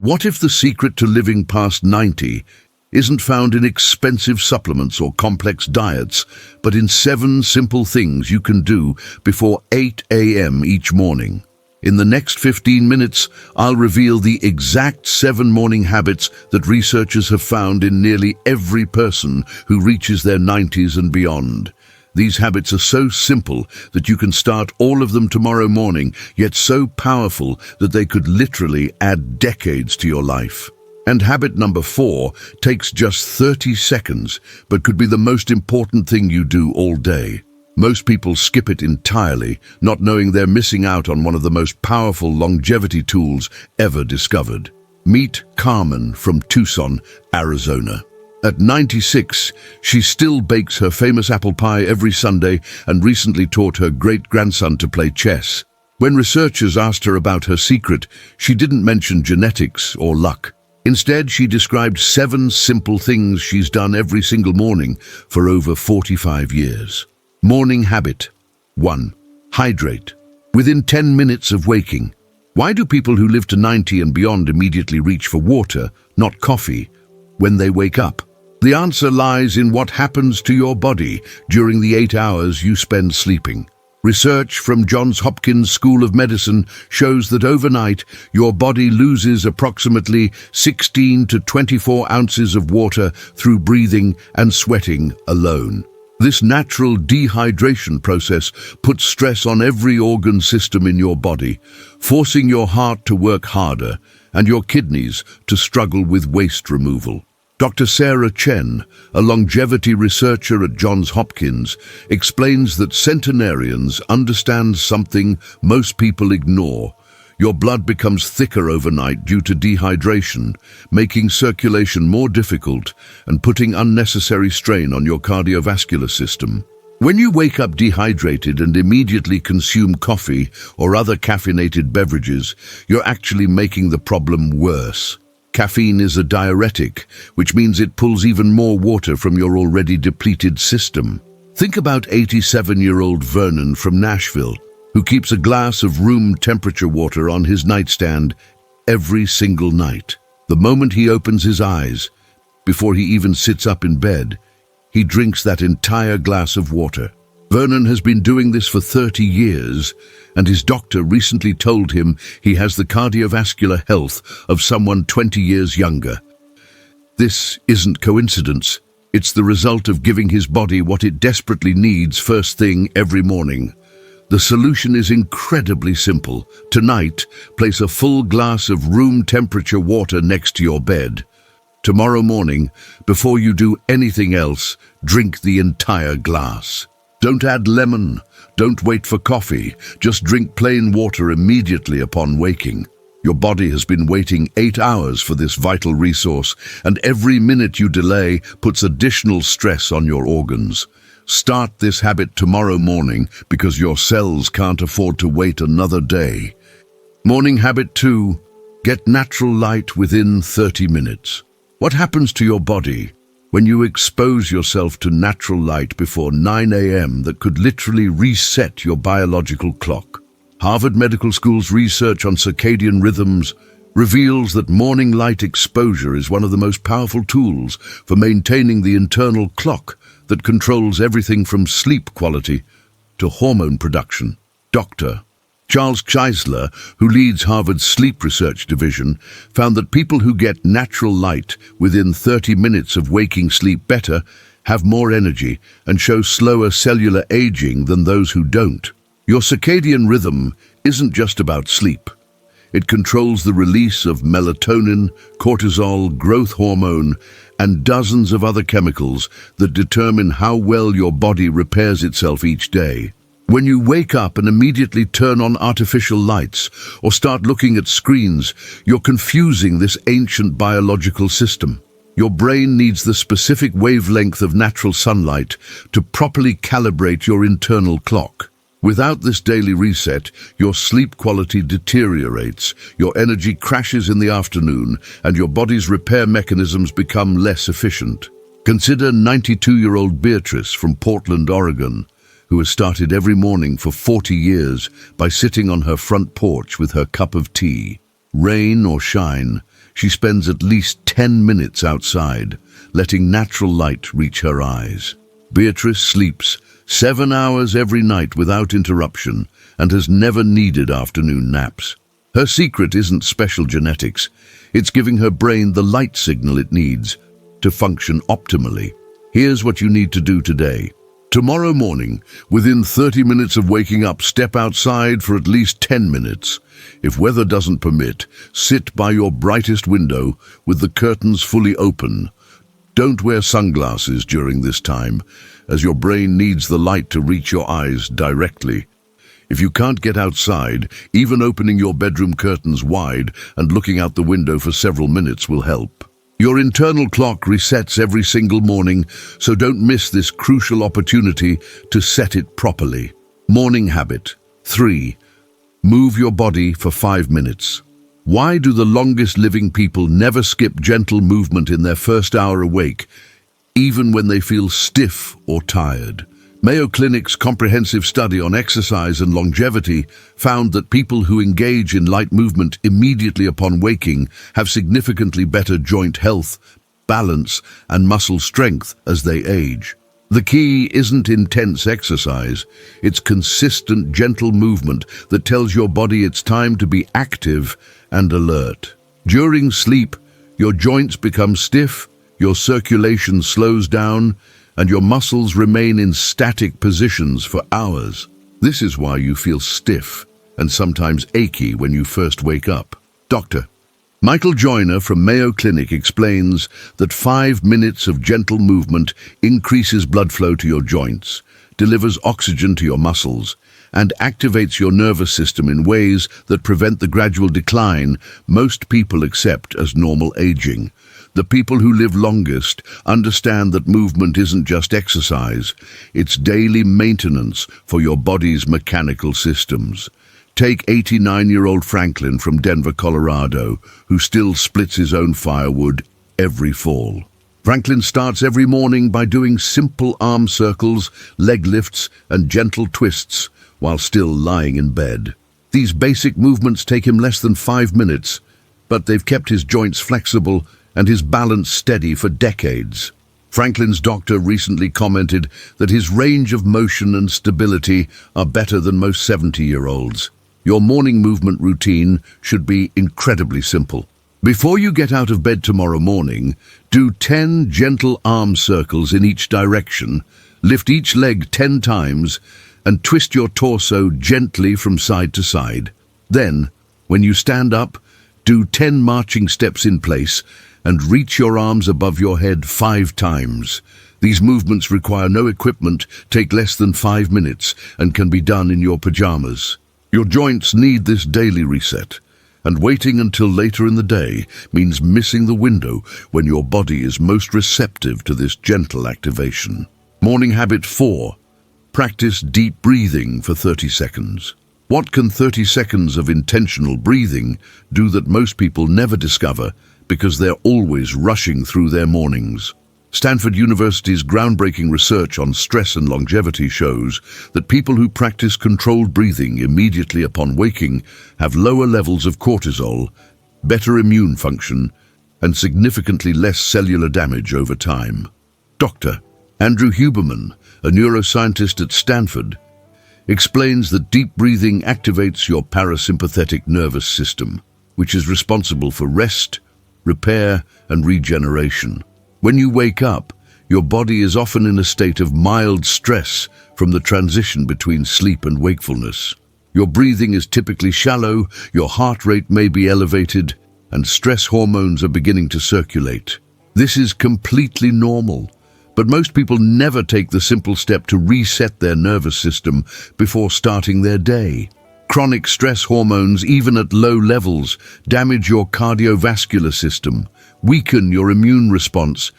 What if the secret to living past 90 isn't found in expensive supplements or complex diets, but in 7 simple things you can do before 8 a.m. each morning? In the next 15 minutes, I'll reveal the exact 7 morning habits that researchers have found in nearly every person who reaches their 90s and beyond. These habits are so simple that you can start all of them tomorrow morning, yet so powerful that they could literally add decades to your life. And habit number 4 takes just 30 seconds, but could be the most important thing you do all day. Most people skip it entirely, not knowing they're missing out on one of the most powerful longevity tools ever discovered. Meet Carmen from Tucson, Arizona. At 96, she still bakes her famous apple pie every Sunday and recently taught her great-grandson to play chess. When researchers asked her about her secret, she didn't mention genetics or luck. Instead, she described 7 simple things she's done every single morning for over 45 years. Morning habit. 1. Hydrate. Within 10 minutes of waking. Why do people who live to 90 and beyond immediately reach for water, not coffee, when they wake up? The answer lies in what happens to your body during the 8 hours you spend sleeping. Research from Johns Hopkins School of Medicine shows that overnight, your body loses approximately 16 to 24 ounces of water through breathing and sweating alone. This natural dehydration process puts stress on every organ system in your body, forcing your heart to work harder and your kidneys to struggle with waste removal. Dr. Sarah Chen, a longevity researcher at Johns Hopkins, explains that centenarians understand something most people ignore. Your blood becomes thicker overnight due to dehydration, making circulation more difficult and putting unnecessary strain on your cardiovascular system. When you wake up dehydrated and immediately consume coffee or other caffeinated beverages, you're actually making the problem worse. Caffeine is a diuretic, which means it pulls even more water from your already depleted system. Think about 87-year-old Vernon from Nashville, who keeps a glass of room temperature water on his nightstand every single night. The moment he opens his eyes, before he even sits up in bed, he drinks that entire glass of water. Vernon has been doing this for 30 years, and his doctor recently told him he has the cardiovascular health of someone 20 years younger. This isn't coincidence. It's the result of giving his body what it desperately needs first thing every morning. The solution is incredibly simple. Tonight, place a full glass of room temperature water next to your bed. Tomorrow morning, before you do anything else, drink the entire glass. Don't add lemon. Don't wait for coffee. Just drink plain water immediately upon waking. Your body has been waiting 8 hours for this vital resource, and every minute you delay puts additional stress on your organs. Start this habit tomorrow morning because your cells can't afford to wait another day. Morning habit 2. Get natural light within 30 minutes. What happens to your body when you expose yourself to natural light before 9 a.m. that could literally reset your biological clock? Harvard Medical School's research on circadian rhythms reveals that morning light exposure is one of the most powerful tools for maintaining the internal clock that controls everything from sleep quality to hormone production. Dr. Charles Czeisler, who leads Harvard's Sleep Research Division, found that people who get natural light within 30 minutes of waking sleep better, have more energy, and show slower cellular aging than those who don't. Your circadian rhythm isn't just about sleep. It controls the release of melatonin, cortisol, growth hormone, and dozens of other chemicals that determine how well your body repairs itself each day. When you wake up and immediately turn on artificial lights or start looking at screens, you're confusing this ancient biological system. Your brain needs the specific wavelength of natural sunlight to properly calibrate your internal clock. Without this daily reset, your sleep quality deteriorates, your energy crashes in the afternoon, and your body's repair mechanisms become less efficient. Consider 92-year-old Beatrice from Portland, Oregon, who has started every morning for 40 years by sitting on her front porch with her cup of tea. Rain or shine, she spends at least 10 minutes outside, letting natural light reach her eyes. Beatrice sleeps 7 hours every night without interruption and has never needed afternoon naps. Her secret isn't special genetics. It's giving her brain the light signal it needs to function optimally. Here's what you need to do today. Tomorrow morning, within 30 minutes of waking up, step outside for at least 10 minutes. If weather doesn't permit, sit by your brightest window with the curtains fully open. Don't wear sunglasses during this time, as your brain needs the light to reach your eyes directly. If you can't get outside, even opening your bedroom curtains wide and looking out the window for several minutes will help. Your internal clock resets every single morning, so don't miss this crucial opportunity to set it properly. Morning habit 3. Move your body for 5 minutes. Why do the longest living people never skip gentle movement in their first hour awake, even when they feel stiff or tired? Mayo Clinic's comprehensive study on exercise and longevity found that people who engage in light movement immediately upon waking have significantly better joint health, balance, and muscle strength as they age. The key isn't intense exercise, it's consistent, gentle movement that tells your body it's time to be active and alert. During sleep, your joints become stiff, your circulation slows down, and your muscles remain in static positions for hours. This is why you feel stiff and sometimes achy when you first wake up. Dr. Michael Joyner from Mayo Clinic explains that 5 minutes of gentle movement increases blood flow to your joints, delivers oxygen to your muscles, and activates your nervous system in ways that prevent the gradual decline most people accept as normal aging. The people who live longest understand that movement isn't just exercise, it's daily maintenance for your body's mechanical systems. Take 89-year-old Franklin from Denver, Colorado, who still splits his own firewood every fall. Franklin starts every morning by doing simple arm circles, leg lifts, and gentle twists while still lying in bed. These basic movements take him less than 5 minutes, but they've kept his joints flexible and his balance steady for decades. Franklin's doctor recently commented that his range of motion and stability are better than most 70-year-olds. Your morning movement routine should be incredibly simple. Before you get out of bed tomorrow morning, do 10 gentle arm circles in each direction, lift each leg 10 times, and twist your torso gently from side to side. Then, when you stand up, do 10 marching steps in place and reach your arms above your head 5 times. These movements require no equipment, take less than 5 minutes, and can be done in your pajamas. Your joints need this daily reset, and waiting until later in the day means missing the window when your body is most receptive to this gentle activation. Morning habit 4. Practice deep breathing for 30 seconds. What can 30 seconds of intentional breathing do that most people never discover because they're always rushing through their mornings? Stanford University's groundbreaking research on stress and longevity shows that people who practice controlled breathing immediately upon waking have lower levels of cortisol, better immune function, and significantly less cellular damage over time. Dr. Andrew Huberman, a neuroscientist at Stanford, explains that deep breathing activates your parasympathetic nervous system, which is responsible for rest, repair, and regeneration. When you wake up, your body is often in a state of mild stress from the transition between sleep and wakefulness. Your breathing is typically shallow, your heart rate may be elevated, and stress hormones are beginning to circulate. This is completely normal, but most people never take the simple step to reset their nervous system before starting their day. Chronic stress hormones, even at low levels, damage your cardiovascular system, weaken your immune response,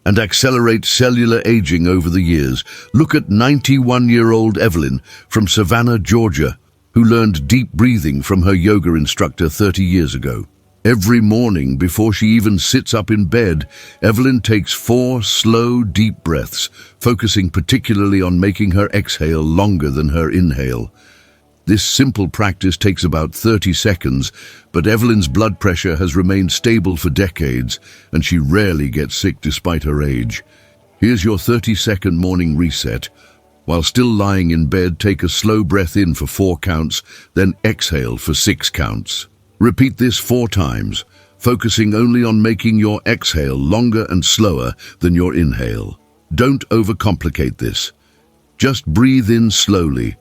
and accelerate cellular aging over the years. Look at 91-year-old Evelyn from Savannah, Georgia, who learned deep breathing from her yoga instructor 30 years ago. Every morning, before she even sits up in bed, Evelyn takes 4 slow, deep breaths, focusing particularly on making her exhale longer than her inhale. This simple practice takes about 30 seconds, but Evelyn's blood pressure has remained stable for decades, and she rarely gets sick despite her age. Here's your 30-second morning reset. While still lying in bed, take a slow breath in for 4 counts, then exhale for 6 counts. Repeat this 4 times, focusing only on making your exhale longer and slower than your inhale. Don't overcomplicate this. Just breathe in slowly,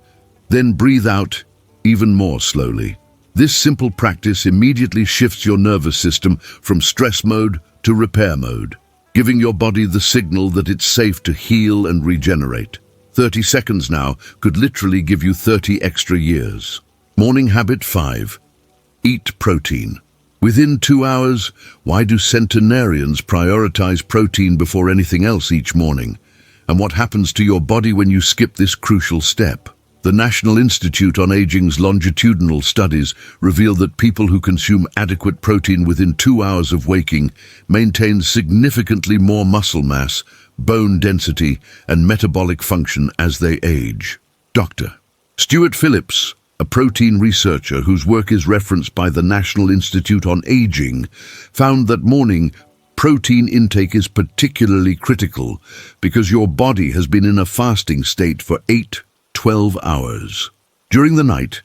then breathe out even more slowly. This simple practice immediately shifts your nervous system from stress mode to repair mode, giving your body the signal that it's safe to heal and regenerate. 30 seconds now could literally give you 30 extra years. Morning habit 5. Eat protein. Within 2 hours, why do centenarians prioritize protein before anything else each morning? And what happens to your body when you skip this crucial step? The National Institute on Aging's longitudinal studies reveal that people who consume adequate protein within 2 hours of waking maintain significantly more muscle mass, bone density, and metabolic function as they age. Dr. Stuart Phillips, a protein researcher whose work is referenced by the National Institute on Aging, found that morning protein intake is particularly critical because your body has been in a fasting state for 8-12 hours. During the night,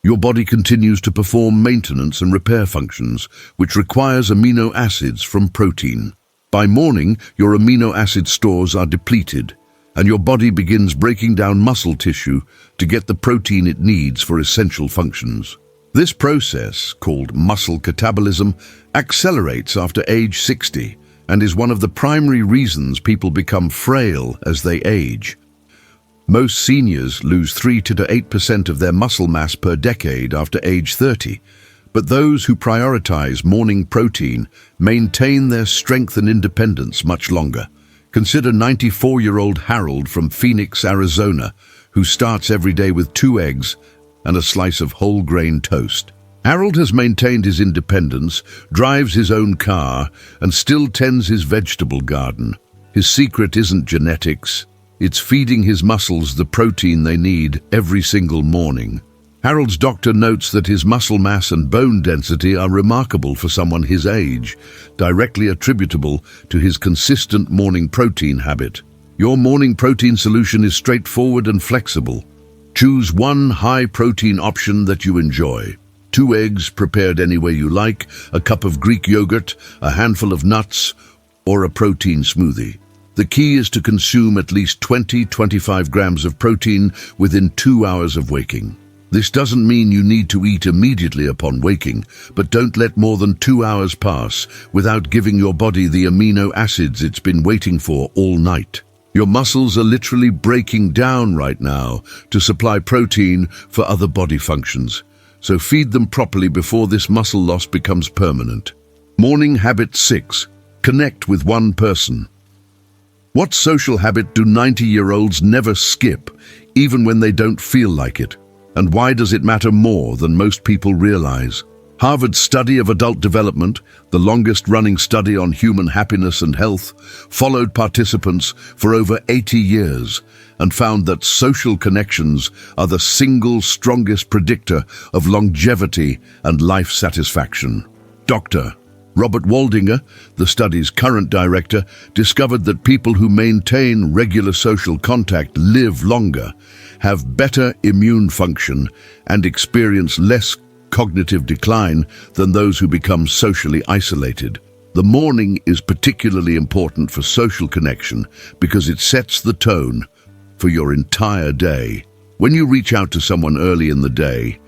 your body continues to perform maintenance and repair functions, which requires amino acids from protein. By morning, your amino acid stores are depleted, and your body begins breaking down muscle tissue to get the protein it needs for essential functions. This process, called muscle catabolism, accelerates after age 60 and is one of the primary reasons people become frail as they age. Most seniors lose 3-8% of their muscle mass per decade after age 30, but those who prioritize morning protein maintain their strength and independence much longer. Consider 94-year-old Harold from Phoenix, Arizona, who starts every day with 2 eggs and a slice of whole grain toast. Harold has maintained his independence, drives his own car, and still tends his vegetable garden. His secret isn't genetics. It's feeding his muscles the protein they need every single morning. Harold's doctor notes that his muscle mass and bone density are remarkable for someone his age, directly attributable to his consistent morning protein habit. Your morning protein solution is straightforward and flexible. Choose one high-protein option that you enjoy. 2 eggs prepared any way you like, a cup of Greek yogurt, a handful of nuts, or a protein smoothie. The key is to consume at least 20-25 grams of protein within 2 hours of waking. This doesn't mean you need to eat immediately upon waking, but don't let more than 2 hours pass without giving your body the amino acids it's been waiting for all night. Your muscles are literally breaking down right now to supply protein for other body functions, so feed them properly before this muscle loss becomes permanent. Morning habit 6. Connect with one person. What social habit do 90-year-olds never skip, even when they don't feel like it? And why does it matter more than most people realize? Harvard's study of adult development, the longest-running study on human happiness and health, followed participants for over 80 years and found that social connections are the single strongest predictor of longevity and life satisfaction. Dr. Robert Waldinger, the study's current director, discovered that people who maintain regular social contact live longer, have better immune function, and experience less cognitive decline than those who become socially isolated. The morning is particularly important for social connection because it sets the tone for your entire day. When you reach out to someone early in the day,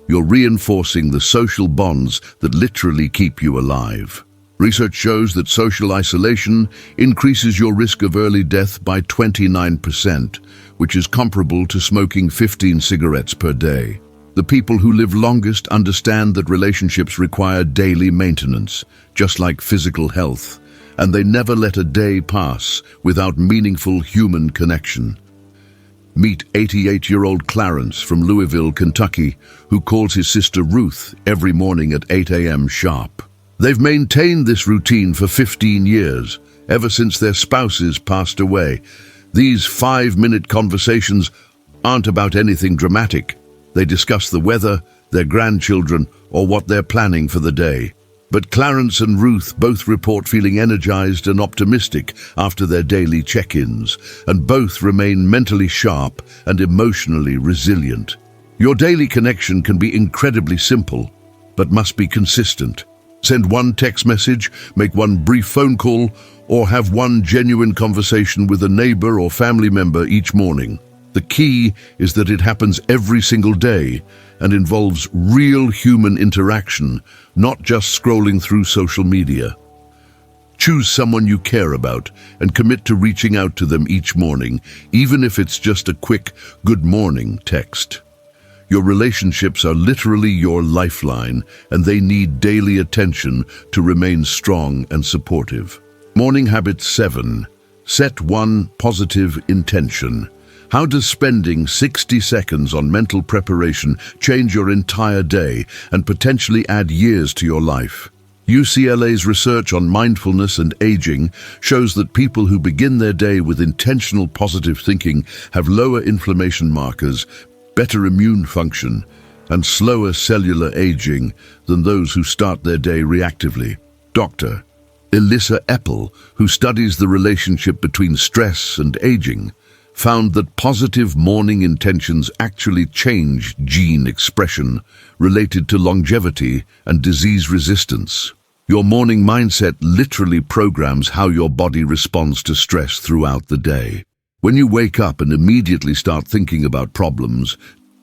you're reinforcing the social bonds that literally keep you alive. Research shows that social isolation increases your risk of early death by 29%, which is comparable to smoking 15 cigarettes per day. The people who live longest understand that relationships require daily maintenance, just like physical health, and they never let a day pass without meaningful human connection. Meet 88-year-old Clarence from Louisville, Kentucky, who calls his sister Ruth every morning at 8 a.m. sharp. They've maintained this routine for 15 years, ever since their spouses passed away. These 5-minute conversations aren't about anything dramatic. They discuss the weather, their grandchildren, or what they're planning for the day. But Clarence and Ruth both report feeling energized and optimistic after their daily check-ins, and both remain mentally sharp and emotionally resilient. Your daily connection can be incredibly simple, but must be consistent. Send one text message, make one brief phone call, or have one genuine conversation with a neighbor or family member each morning. The key is that it happens every single day and involves real human interaction, not just scrolling through social media. Choose someone you care about and commit to reaching out to them each morning, even if it's just a quick "good morning" text. Your relationships are literally your lifeline, and they need daily attention to remain strong and supportive. Morning Habit 7. Set one positive intention. How does spending 60 seconds on mental preparation change your entire day and potentially add years to your life? UCLA's research on mindfulness and aging shows that people who begin their day with intentional positive thinking have lower inflammation markers, better immune function, and slower cellular aging than those who start their day reactively. Dr. Elissa Epel, who studies the relationship between stress and aging, found that positive morning intentions actually change gene expression related to longevity and disease resistance. Your morning mindset literally programs how your body responds to stress throughout the day. When you wake up and immediately start thinking about problems,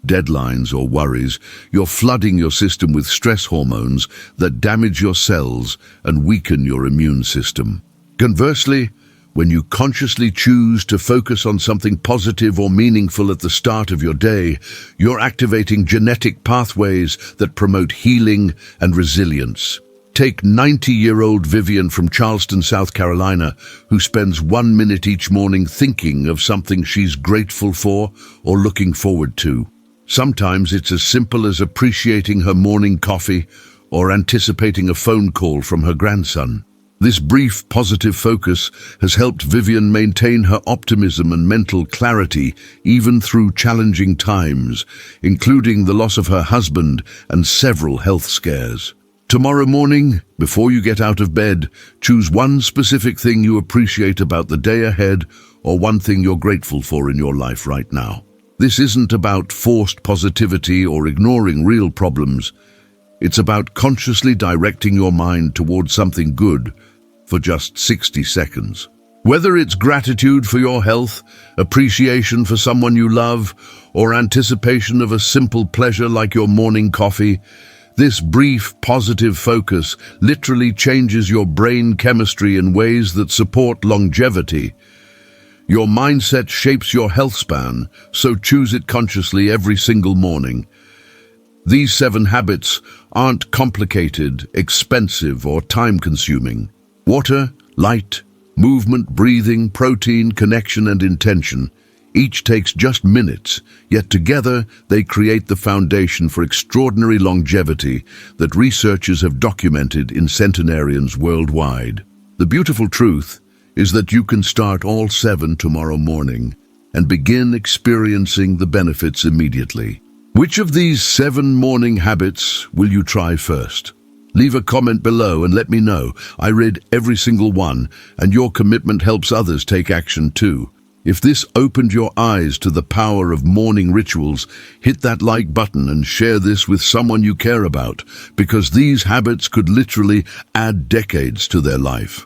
deadlines, or worries, you're flooding your system with stress hormones that damage your cells and weaken your immune system. Conversely, when you consciously choose to focus on something positive or meaningful at the start of your day, you're activating genetic pathways that promote healing and resilience. Take 90-year-old Vivian from Charleston, South Carolina, who spends 1 minute each morning thinking of something she's grateful for or looking forward to. Sometimes it's as simple as appreciating her morning coffee or anticipating a phone call from her grandson. This brief positive focus has helped Vivian maintain her optimism and mental clarity even through challenging times, including the loss of her husband and several health scares. Tomorrow morning, before you get out of bed, choose one specific thing you appreciate about the day ahead or one thing you're grateful for in your life right now. This isn't about forced positivity or ignoring real problems. It's about consciously directing your mind towards something good for just 60 seconds. Whether it's gratitude for your health, appreciation for someone you love, or anticipation of a simple pleasure like your morning coffee, this brief positive focus literally changes your brain chemistry in ways that support longevity. Your mindset shapes your health span, so choose it consciously every single morning. These 7 habits aren't complicated, expensive, or time-consuming. Water, light, movement, breathing, protein, connection, and intention. Each takes just minutes, yet together they create the foundation for extraordinary longevity that researchers have documented in centenarians worldwide. The beautiful truth is that you can start all 7 tomorrow morning and begin experiencing the benefits immediately. Which of these 7 morning habits will you try first? Leave a comment below and let me know. I read every single one, and your commitment helps others take action too. If this opened your eyes to the power of morning rituals, hit that like button and share this with someone you care about, because these habits could literally add decades to their life.